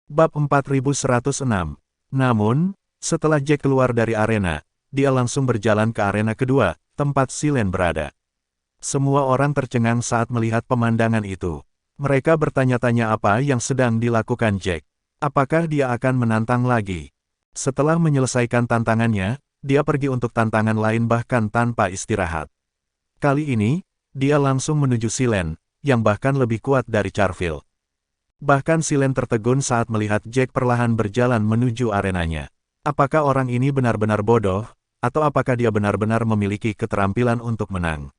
Bab 4106. Namun, setelah Jack keluar dari arena, dia langsung berjalan ke arena kedua, tempat Silen berada. Semua orang tercengang saat melihat pemandangan itu. Mereka bertanya-tanya apa yang sedang dilakukan Jack. Apakah dia akan menantang lagi? Setelah menyelesaikan tantangannya, dia pergi untuk tantangan lain bahkan tanpa istirahat. Kali ini, dia langsung menuju Silen, yang bahkan lebih kuat dari Charfield. Bahkan Silen tertegun saat melihat Jack perlahan berjalan menuju arenanya. Apakah orang ini benar-benar bodoh, atau apakah dia benar-benar memiliki keterampilan untuk menang?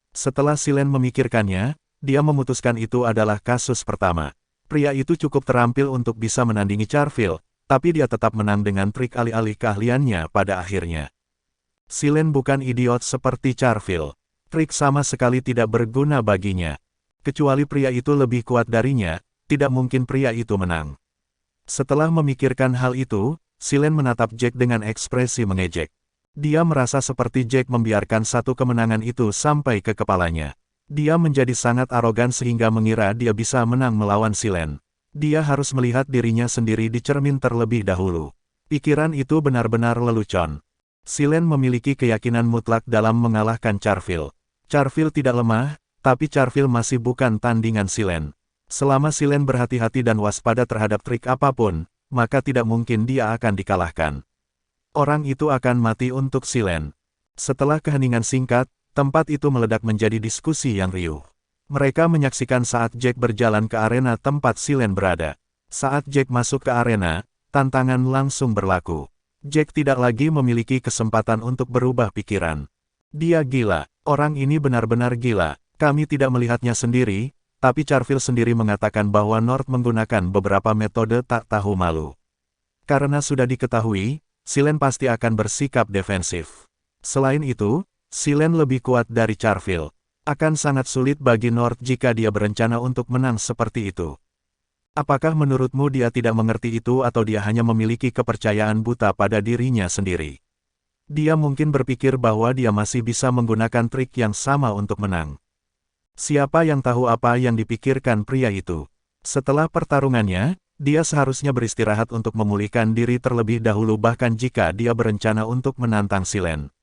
Setelah Silen memikirkannya, dia memutuskan itu adalah kasus pertama. Pria itu cukup terampil untuk bisa menandingi Charfield, tapi dia tetap menang dengan trik alih-alih keahliannya pada akhirnya. Silen bukan idiot seperti Charfield. Trik sama sekali tidak berguna baginya. Kecuali pria itu lebih kuat darinya, tidak mungkin pria itu menang. Setelah memikirkan hal itu, Silen menatap Jack dengan ekspresi mengejek. Dia merasa seperti Jack membiarkan satu kemenangan itu sampai ke kepalanya. Dia menjadi sangat arogan sehingga mengira dia bisa menang melawan Silen. Dia harus melihat dirinya sendiri di cermin terlebih dahulu. Pikiran itu benar-benar lelucon. Silen memiliki keyakinan mutlak dalam mengalahkan Charfield. Charfield tidak lemah, tapi Charfield masih bukan tandingan Silen. Selama Silen berhati-hati dan waspada terhadap trik apapun, maka tidak mungkin dia akan dikalahkan. Orang itu akan mati untuk Silen. Setelah keheningan singkat, tempat itu meledak menjadi diskusi yang riuh. Mereka menyaksikan saat Jack berjalan ke arena tempat Silen berada. Saat Jack masuk ke arena, tantangan langsung berlaku. Jack tidak lagi memiliki kesempatan untuk berubah pikiran. Dia gila, orang ini benar-benar gila. Kami tidak melihatnya sendiri, tapi Charfield sendiri mengatakan bahwa North menggunakan beberapa metode tak tahu malu. Karena sudah diketahui, Silen pasti akan bersikap defensif. Selain itu, Silen lebih kuat dari Charfield. Akan sangat sulit bagi North jika dia berencana untuk menang seperti itu. Apakah menurutmu dia tidak mengerti itu atau dia hanya memiliki kepercayaan buta pada dirinya sendiri? Dia mungkin berpikir bahwa dia masih bisa menggunakan trik yang sama untuk menang. Siapa yang tahu apa yang dipikirkan pria itu? Setelah pertarungannya, dia seharusnya beristirahat untuk memulihkan diri terlebih dahulu bahkan jika dia berencana untuk menantang Silen.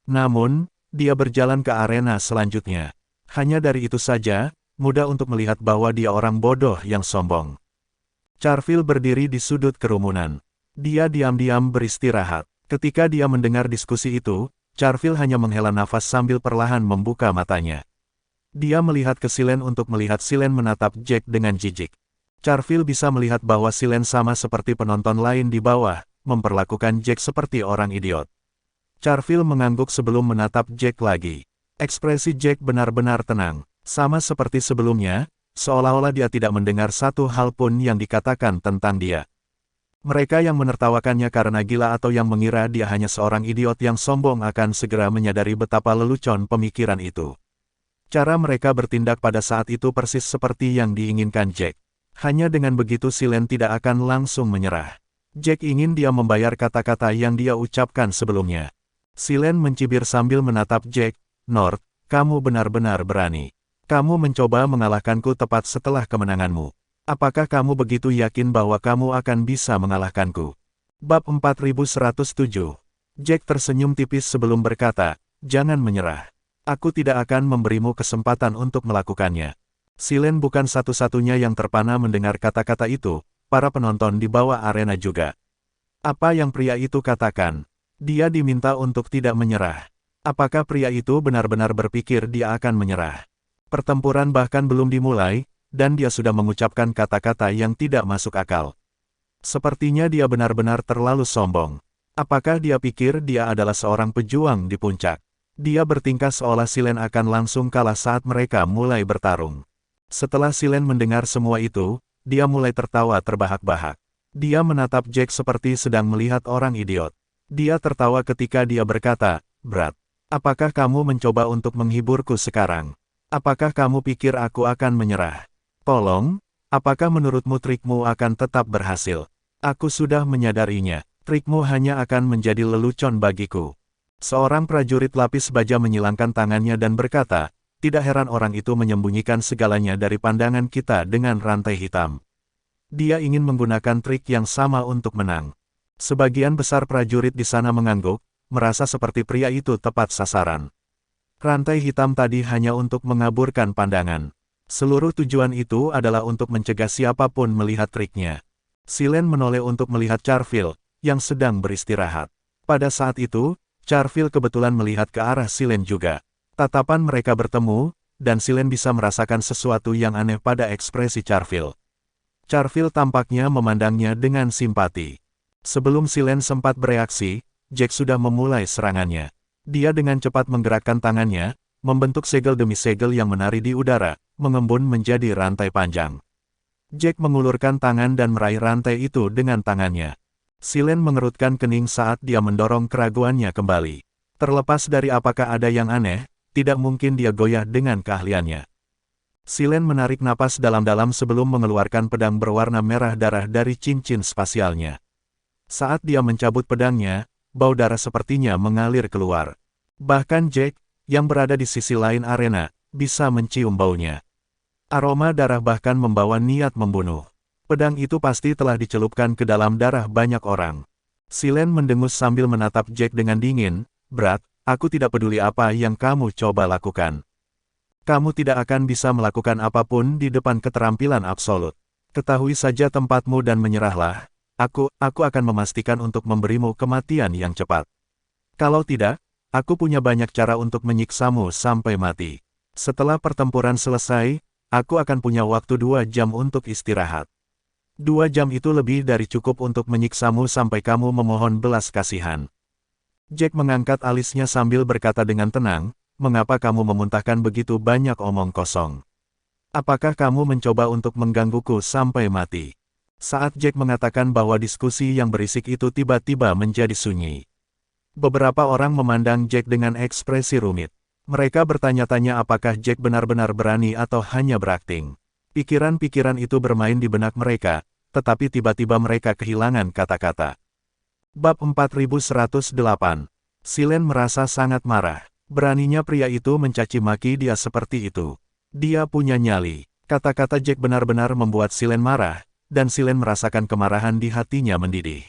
Namun, dia berjalan ke arena selanjutnya. Hanya dari itu saja, mudah untuk melihat bahwa dia orang bodoh yang sombong. Charfield berdiri di sudut kerumunan. Dia diam-diam beristirahat. Ketika dia mendengar diskusi itu, Charfield hanya menghela nafas sambil perlahan membuka matanya. Dia melihat ke Silen untuk melihat Silen menatap Jack dengan jijik. Charfield bisa melihat bahwa Silen sama seperti penonton lain di bawah, memperlakukan Jack seperti orang idiot. Charfield mengangguk sebelum menatap Jack lagi. Ekspresi Jack benar-benar tenang, sama seperti sebelumnya, seolah-olah dia tidak mendengar satu hal pun yang dikatakan tentang dia. Mereka yang menertawakannya karena gila atau yang mengira dia hanya seorang idiot yang sombong akan segera menyadari betapa lelucon pemikiran itu. Cara mereka bertindak pada saat itu persis seperti yang diinginkan Jack. Hanya dengan begitu Silen tidak akan langsung menyerah. Jack ingin dia membayar kata-kata yang dia ucapkan sebelumnya. Silen mencibir sambil menatap Jack. North, kamu benar-benar berani. Kamu mencoba mengalahkanku tepat setelah kemenanganmu. Apakah kamu begitu yakin bahwa kamu akan bisa mengalahkanku? Bab 4107. Jack tersenyum tipis sebelum berkata, jangan menyerah. Aku tidak akan memberimu kesempatan untuk melakukannya. Silen bukan satu-satunya yang terpana mendengar kata-kata itu, para penonton di bawah arena juga. Apa yang pria itu katakan? Dia diminta untuk tidak menyerah. Apakah pria itu benar-benar berpikir dia akan menyerah? Pertempuran bahkan belum dimulai, dan dia sudah mengucapkan kata-kata yang tidak masuk akal. Sepertinya dia benar-benar terlalu sombong. Apakah dia pikir dia adalah seorang pejuang di puncak? Dia bertingkah seolah Silen akan langsung kalah saat mereka mulai bertarung. Setelah Silen mendengar semua itu, dia mulai tertawa terbahak-bahak. Dia menatap Jack seperti sedang melihat orang idiot. Dia tertawa ketika dia berkata, "Brad, apakah kamu mencoba untuk menghiburku sekarang? Apakah kamu pikir aku akan menyerah? Tolong, apakah menurutmu trikmu akan tetap berhasil? Aku sudah menyadarinya, trikmu hanya akan menjadi lelucon bagiku." Seorang prajurit lapis baja menyilangkan tangannya dan berkata, tidak heran orang itu menyembunyikan segalanya dari pandangan kita dengan rantai hitam. Dia ingin menggunakan trik yang sama untuk menang. Sebagian besar prajurit di sana mengangguk, merasa seperti pria itu tepat sasaran. Rantai hitam tadi hanya untuk mengaburkan pandangan. Seluruh tujuan itu adalah untuk mencegah siapapun melihat triknya. Silen menoleh untuk melihat Charville, yang sedang beristirahat. Pada saat itu, Charville kebetulan melihat ke arah Silen juga. Tatapan mereka bertemu, dan Silen bisa merasakan sesuatu yang aneh pada ekspresi Charville. Charville tampaknya memandangnya dengan simpati. Sebelum Silen sempat bereaksi, Jack sudah memulai serangannya. Dia dengan cepat menggerakkan tangannya, membentuk segel demi segel yang menari di udara, mengembun menjadi rantai panjang. Jack mengulurkan tangan dan meraih rantai itu dengan tangannya. Silen mengerutkan kening saat dia mendorong keraguannya kembali. Terlepas dari apakah ada yang aneh, tidak mungkin dia goyah dengan keahliannya. Silen menarik napas dalam-dalam sebelum mengeluarkan pedang berwarna merah darah dari cincin spasialnya. Saat dia mencabut pedangnya, bau darah sepertinya mengalir keluar. Bahkan Jack, yang berada di sisi lain arena, bisa mencium baunya. Aroma darah bahkan membawa niat membunuh. Pedang itu pasti telah dicelupkan ke dalam darah banyak orang. Silen mendengus sambil menatap Jack dengan dingin, "Berat, aku tidak peduli apa yang kamu coba lakukan. Kamu tidak akan bisa melakukan apapun di depan keterampilan absolut. Ketahui saja tempatmu dan menyerahlah. Aku akan memastikan untuk memberimu kematian yang cepat. Kalau tidak, aku punya banyak cara untuk menyiksamu sampai mati. Setelah pertempuran selesai, aku akan punya waktu 2 jam untuk istirahat. 2 jam itu lebih dari cukup untuk menyiksamu sampai kamu memohon belas kasihan." Jack mengangkat alisnya sambil berkata dengan tenang, "Mengapa kamu memuntahkan begitu banyak omong kosong? Apakah kamu mencoba untuk menggangguku sampai mati?" Saat Jack mengatakan bahwa diskusi yang berisik itu tiba-tiba menjadi sunyi. Beberapa orang memandang Jack dengan ekspresi rumit. Mereka bertanya-tanya apakah Jack benar-benar berani atau hanya berakting. Pikiran-pikiran itu bermain di benak mereka, tetapi tiba-tiba mereka kehilangan kata-kata. Bab 4108. Silen merasa sangat marah. Beraninya pria itu mencaci maki dia seperti itu. Dia punya nyali. Kata-kata Jack benar-benar membuat Silen marah, dan Silen merasakan kemarahan di hatinya mendidih.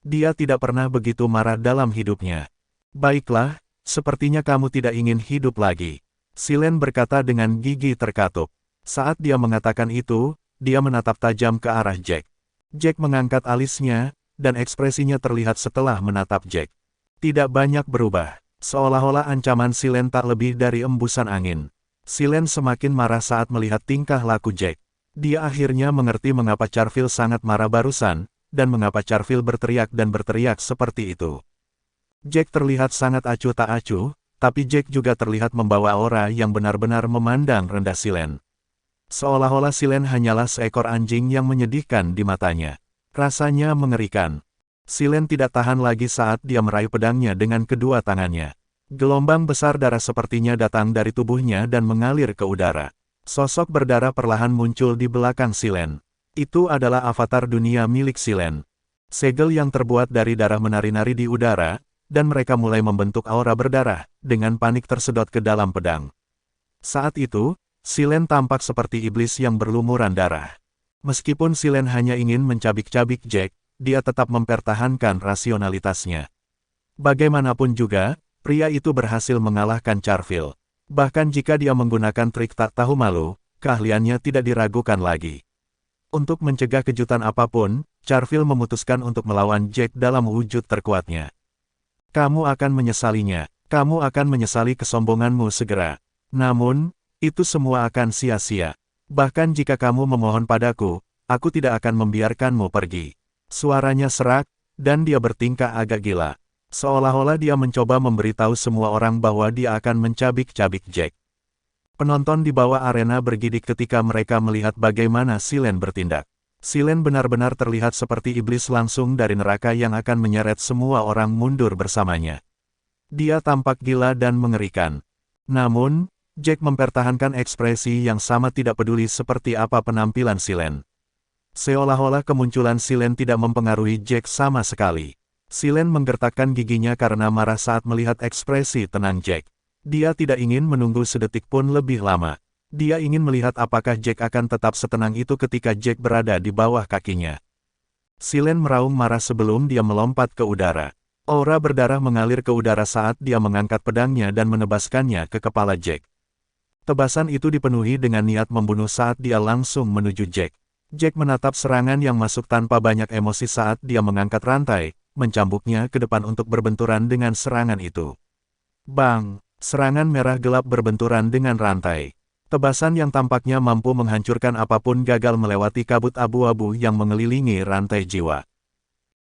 Dia tidak pernah begitu marah dalam hidupnya. "Baiklah, sepertinya kamu tidak ingin hidup lagi," Silen berkata dengan gigi terkatup. Saat dia mengatakan itu, dia menatap tajam ke arah Jack. Jack mengangkat alisnya, dan ekspresinya terlihat setelah menatap Jack. Tidak banyak berubah, seolah-olah ancaman Silen tak lebih dari embusan angin. Silen semakin marah saat melihat tingkah laku Jack. Dia akhirnya mengerti mengapa Charville sangat marah barusan, dan mengapa Charville berteriak dan berteriak seperti itu. Jack terlihat sangat acuh tak acuh, tapi Jack juga terlihat membawa aura yang benar-benar memandang rendah Silen. Seolah-olah Silen hanyalah seekor anjing yang menyedihkan di matanya. Rasanya mengerikan. Silen tidak tahan lagi saat dia meraih pedangnya dengan kedua tangannya. Gelombang besar darah sepertinya datang dari tubuhnya dan mengalir ke udara. Sosok berdarah perlahan muncul di belakang Silen. Itu adalah avatar dunia milik Silen. Segel yang terbuat dari darah menari-nari di udara, dan mereka mulai membentuk aura berdarah, dengan panik tersedot ke dalam pedang. Saat itu, Silen tampak seperti iblis yang berlumuran darah. Meskipun Silen hanya ingin mencabik-cabik Jack, dia tetap mempertahankan rasionalitasnya. Bagaimanapun juga, pria itu berhasil mengalahkan Charville. Bahkan jika dia menggunakan trik tak tahu malu, keahliannya tidak diragukan lagi. Untuk mencegah kejutan apapun, Charville memutuskan untuk melawan Jack dalam wujud terkuatnya. "Kamu akan menyesalinya. Kamu akan menyesali kesombonganmu segera. Namun, itu semua akan sia-sia. Bahkan jika kamu memohon padaku, aku tidak akan membiarkanmu pergi." Suaranya serak, dan dia bertingkah agak gila. Seolah-olah dia mencoba memberitahu semua orang bahwa dia akan mencabik-cabik Jack. Penonton di bawah arena bergidik ketika mereka melihat bagaimana Silen bertindak. Silen benar-benar terlihat seperti iblis langsung dari neraka yang akan menyeret semua orang mundur bersamanya. Dia tampak gila dan mengerikan. Namun, Jack mempertahankan ekspresi yang sama, tidak peduli seperti apa penampilan Silen. Seolah-olah kemunculan Silen tidak mempengaruhi Jack sama sekali. Silen menggertakkan giginya karena marah saat melihat ekspresi tenang Jack. Dia tidak ingin menunggu sedetik pun lebih lama. Dia ingin melihat apakah Jack akan tetap setenang itu ketika Jack berada di bawah kakinya. Silen meraung marah sebelum dia melompat ke udara. Aura berdarah mengalir ke udara saat dia mengangkat pedangnya dan menebaskannya ke kepala Jack. Tebasan itu dipenuhi dengan niat membunuh saat dia langsung menuju Jack. Jack menatap serangan yang masuk tanpa banyak emosi saat dia mengangkat rantai, mencambuknya ke depan untuk berbenturan dengan serangan itu. Bang! Serangan merah gelap berbenturan dengan rantai. Tebasan yang tampaknya mampu menghancurkan apapun gagal melewati kabut abu-abu yang mengelilingi rantai jiwa.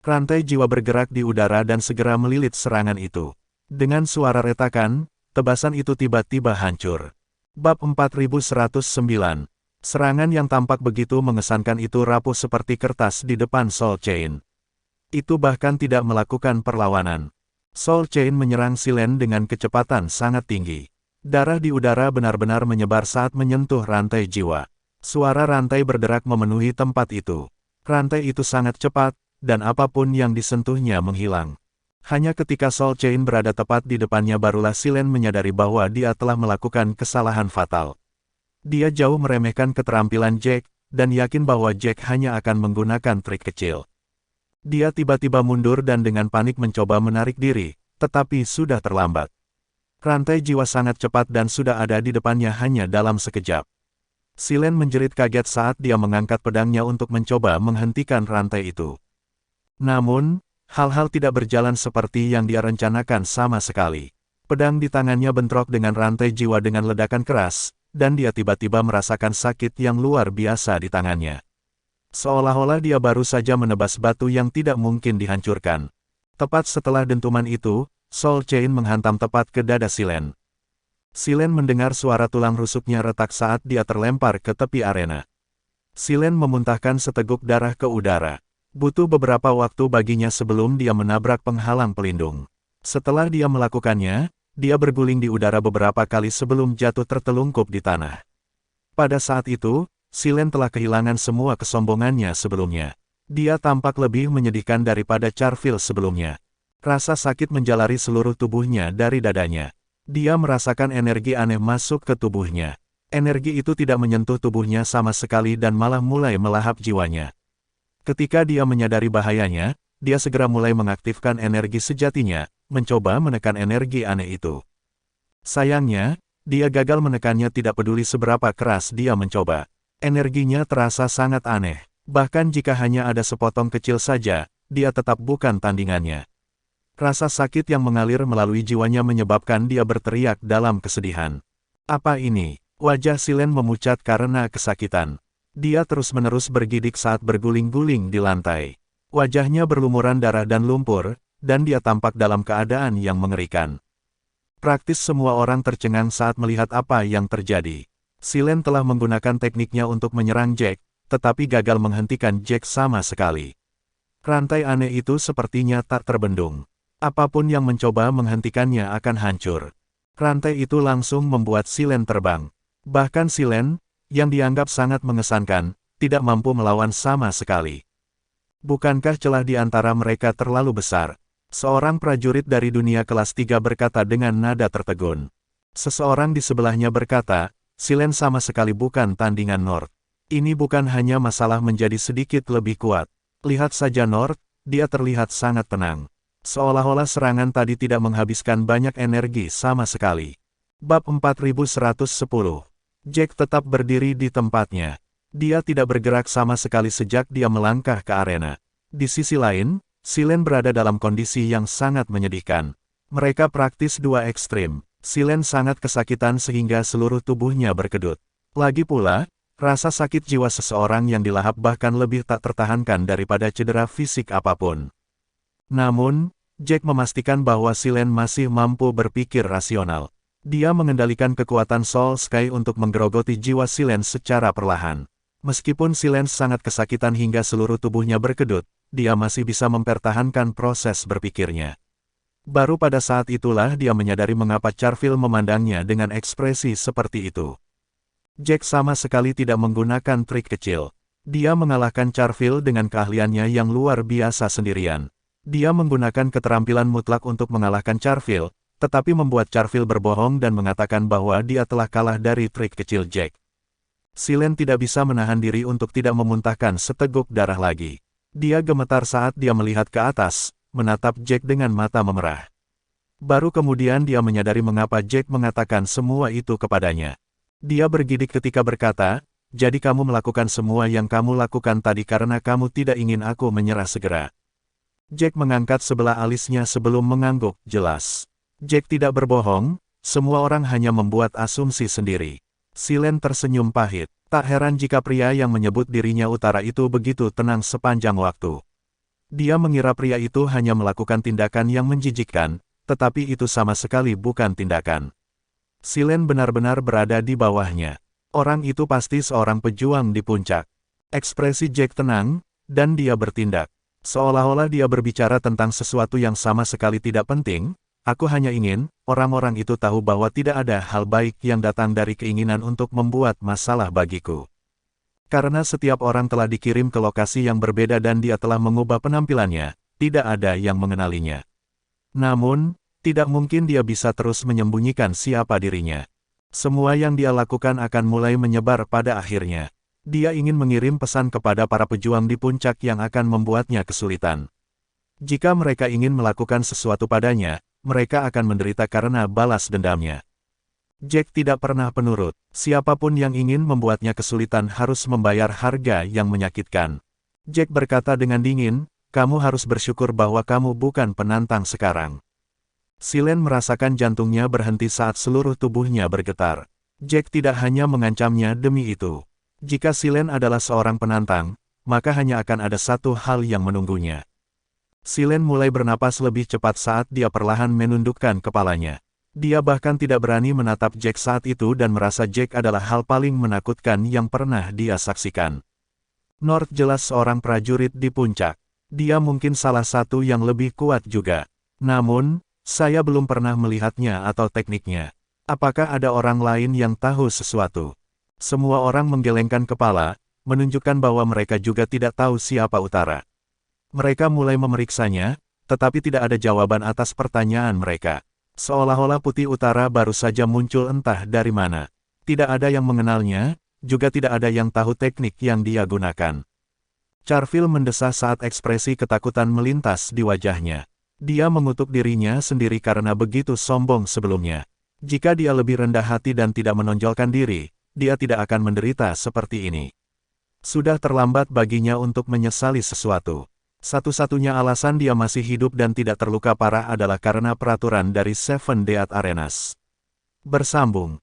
Rantai jiwa bergerak di udara dan segera melilit serangan itu. Dengan suara retakan, tebasan itu tiba-tiba hancur. Bab 4109. Serangan yang tampak begitu mengesankan itu rapuh seperti kertas di depan Soul Chain. Itu bahkan tidak melakukan perlawanan. Soul Chain menyerang Silen dengan kecepatan sangat tinggi. Darah di udara benar-benar menyebar saat menyentuh rantai jiwa. Suara rantai berderak memenuhi tempat itu. Rantai itu sangat cepat, dan apapun yang disentuhnya menghilang. Hanya ketika Soul Chain berada tepat di depannya barulah Silen menyadari bahwa dia telah melakukan kesalahan fatal. Dia jauh meremehkan keterampilan Jack, dan yakin bahwa Jack hanya akan menggunakan trik kecil. Dia tiba-tiba mundur dan dengan panik mencoba menarik diri, tetapi sudah terlambat. Rantai jiwa sangat cepat dan sudah ada di depannya hanya dalam sekejap. Silen menjerit kaget saat dia mengangkat pedangnya untuk mencoba menghentikan rantai itu. Namun, hal-hal tidak berjalan seperti yang dia rencanakan sama sekali. Pedang di tangannya bentrok dengan rantai jiwa dengan ledakan keras, dan dia tiba-tiba merasakan sakit yang luar biasa di tangannya. Seolah-olah dia baru saja menebas batu yang tidak mungkin dihancurkan. Tepat setelah dentuman itu, Soul Chain menghantam tepat ke dada Silen. Silen mendengar suara tulang rusuknya retak saat dia terlempar ke tepi arena. Silen memuntahkan seteguk darah ke udara. Butuh beberapa waktu baginya sebelum dia menabrak penghalang pelindung. Setelah dia melakukannya, dia berguling di udara beberapa kali sebelum jatuh tertelungkup di tanah. Pada saat itu, Silen telah kehilangan semua kesombongannya sebelumnya. Dia tampak lebih menyedihkan daripada Charville sebelumnya. Rasa sakit menjalari seluruh tubuhnya dari dadanya. Dia merasakan energi aneh masuk ke tubuhnya. Energi itu tidak menyentuh tubuhnya sama sekali dan malah mulai melahap jiwanya. Ketika dia menyadari bahayanya, dia segera mulai mengaktifkan energi sejatinya, mencoba menekan energi aneh itu. Sayangnya, dia gagal menekannya tidak peduli seberapa keras dia mencoba. Energinya terasa sangat aneh. Bahkan jika hanya ada sepotong kecil saja, dia tetap bukan tandingannya. Rasa sakit yang mengalir melalui jiwanya menyebabkan dia berteriak dalam kesedihan. Apa ini? Wajah Silen memucat karena kesakitan. Dia terus-menerus bergidik saat berguling-guling di lantai. Wajahnya berlumuran darah dan lumpur, dan dia tampak dalam keadaan yang mengerikan. Praktis semua orang tercengang saat melihat apa yang terjadi. Silen telah menggunakan tekniknya untuk menyerang Jack, tetapi gagal menghentikan Jack sama sekali. Rantai aneh itu sepertinya tak terbendung. Apapun yang mencoba menghentikannya akan hancur. Rantai itu langsung membuat Silen terbang. Bahkan Silen, yang dianggap sangat mengesankan, tidak mampu melawan sama sekali. Bukankah celah di antara mereka terlalu besar? Seorang prajurit dari dunia kelas 3 berkata dengan nada tertegun. Seseorang di sebelahnya berkata, Silen sama sekali bukan tandingan North. Ini bukan hanya masalah menjadi sedikit lebih kuat. Lihat saja North, dia terlihat sangat tenang. Seolah-olah serangan tadi tidak menghabiskan banyak energi sama sekali. Bab 4110. Jack tetap berdiri di tempatnya. Dia tidak bergerak sama sekali sejak dia melangkah ke arena. Di sisi lain, Silen berada dalam kondisi yang sangat menyedihkan. Mereka praktis dua ekstrim. Silen sangat kesakitan sehingga seluruh tubuhnya berkedut. Lagi pula, rasa sakit jiwa seseorang yang dilahap bahkan lebih tak tertahankan daripada cedera fisik apapun. Namun, Jack memastikan bahwa Silen masih mampu berpikir rasional. Dia mengendalikan kekuatan Soul Sky untuk menggerogoti jiwa Silen secara perlahan. Meskipun Silen sangat kesakitan hingga seluruh tubuhnya berkedut, dia masih bisa mempertahankan proses berpikirnya. Baru pada saat itulah dia menyadari mengapa Charville memandangnya dengan ekspresi seperti itu. Jack sama sekali tidak menggunakan trik kecil. Dia mengalahkan Charville dengan keahliannya yang luar biasa sendirian. Dia menggunakan keterampilan mutlak untuk mengalahkan Charville, tetapi membuat Charville berbohong dan mengatakan bahwa dia telah kalah dari trik kecil Jack. Silen tidak bisa menahan diri untuk tidak memuntahkan seteguk darah lagi. Dia gemetar saat dia melihat ke atas, menatap Jack dengan mata memerah. Baru kemudian dia menyadari mengapa Jack mengatakan semua itu kepadanya. Dia bergidik ketika berkata, "Jadi kamu melakukan semua yang kamu lakukan tadi karena kamu tidak ingin aku menyerah segera." Jack mengangkat sebelah alisnya sebelum mengangguk, jelas. Jack tidak berbohong, semua orang hanya membuat asumsi sendiri. Silen tersenyum pahit. Tak heran jika pria yang menyebut dirinya utara itu begitu tenang sepanjang waktu. Dia mengira pria itu hanya melakukan tindakan yang menjijikkan, tetapi itu sama sekali bukan tindakan. Silen benar-benar berada di bawahnya. Orang itu pasti seorang pejuang di puncak. Ekspresi Jack tenang, dan dia bertindak. Seolah-olah dia berbicara tentang sesuatu yang sama sekali tidak penting. Aku hanya ingin, orang-orang itu tahu bahwa tidak ada hal baik yang datang dari keinginan untuk membuat masalah bagiku. Karena setiap orang telah dikirim ke lokasi yang berbeda dan dia telah mengubah penampilannya, tidak ada yang mengenalinya. Namun, tidak mungkin dia bisa terus menyembunyikan siapa dirinya. Semua yang dia lakukan akan mulai menyebar pada akhirnya. Dia ingin mengirim pesan kepada para pejuang di puncak yang akan membuatnya kesulitan. Jika mereka ingin melakukan sesuatu padanya, mereka akan menderita karena balas dendamnya. Jack tidak pernah penurut. Siapapun yang ingin membuatnya kesulitan harus membayar harga yang menyakitkan. Jack berkata dengan dingin, "Kamu harus bersyukur bahwa kamu bukan penantang sekarang." Silen merasakan jantungnya berhenti saat seluruh tubuhnya bergetar. Jack tidak hanya mengancamnya demi itu. Jika Silen adalah seorang penantang, maka hanya akan ada satu hal yang menunggunya. Silen mulai bernapas lebih cepat saat dia perlahan menundukkan kepalanya. Dia bahkan tidak berani menatap Jack saat itu dan merasa Jack adalah hal paling menakutkan yang pernah dia saksikan. North jelas seorang prajurit di puncak. Dia mungkin salah satu yang lebih kuat juga. Namun, saya belum pernah melihatnya atau tekniknya. Apakah ada orang lain yang tahu sesuatu? Semua orang menggelengkan kepala, menunjukkan bahwa mereka juga tidak tahu siapa utara. Mereka mulai memeriksanya, tetapi tidak ada jawaban atas pertanyaan mereka. Seolah-olah putih utara baru saja muncul entah dari mana. Tidak ada yang mengenalnya, juga tidak ada yang tahu teknik yang dia gunakan. Charville mendesah saat ekspresi ketakutan melintas di wajahnya. Dia mengutuk dirinya sendiri karena begitu sombong sebelumnya. Jika dia lebih rendah hati dan tidak menonjolkan diri, dia tidak akan menderita seperti ini. Sudah terlambat baginya untuk menyesali sesuatu. Satu-satunya alasan dia masih hidup dan tidak terluka parah adalah karena peraturan dari Seven Death Arenas. Bersambung.